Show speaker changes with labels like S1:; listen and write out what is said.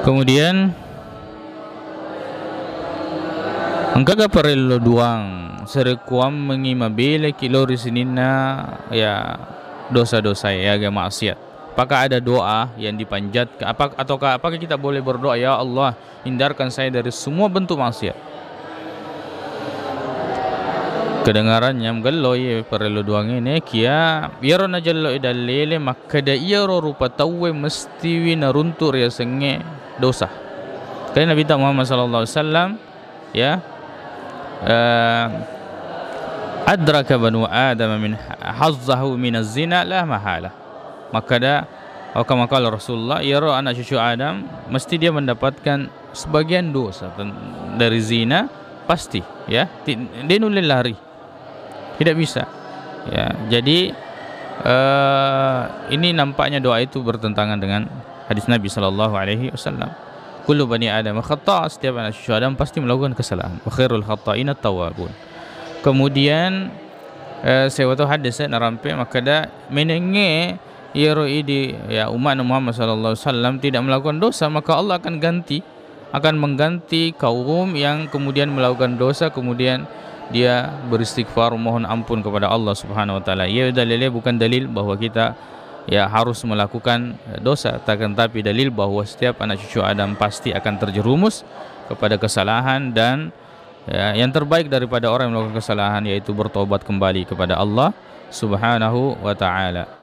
S1: Kemudian angka perlu duang serekuam mengimabile kilori sinina ya dosa-dosa ya maksiat. Apakah ada doa yang dipanjatkan? Apakah kita boleh berdoa, ya Allah, hindarkan saya dari semua bentuk maksiat? Kedengarannya mgallo ye perlu duang ini kia yaro najallo idalele makada yaro rupa tawe mesti wina runtur ya senge dosa. Karena Nabi Muhammad sallallahu alaihi wasallam ya adraka banu adam min hazzahu min az-zina la mahala. Maka kama qala Rasulullah, yaro anak cucu Adam mesti dia mendapatkan sebagian dosa dari zina, pasti ya, dia nulil lari, tidak bisa ya. Jadi ini nampaknya doa itu bertentangan dengan hadis Nabi sallallahu alaihi wasallam. Kullu bani Adam khata', setiap anak cucu Adam pasti melakukan kesalahan. Wa khairul khata'ina tawwabun. Kemudian sewaktu hadis narampe makada menenge yero idi ya umat Muhammad sallallahu alaihi wasallam tidak melakukan dosa, maka Allah akan mengganti kaum yang kemudian melakukan dosa, kemudian dia beristighfar mohon ampun kepada Allah Subhanahu wa taala. Ya dalilnya bukan dalil bahwa kita ya harus melakukan dosa, tapi dalil bahwa setiap anak cucu Adam pasti akan terjerumus kepada kesalahan, dan ya, yang terbaik daripada orang yang melakukan kesalahan yaitu bertobat kembali kepada Allah Subhanahu wa taala.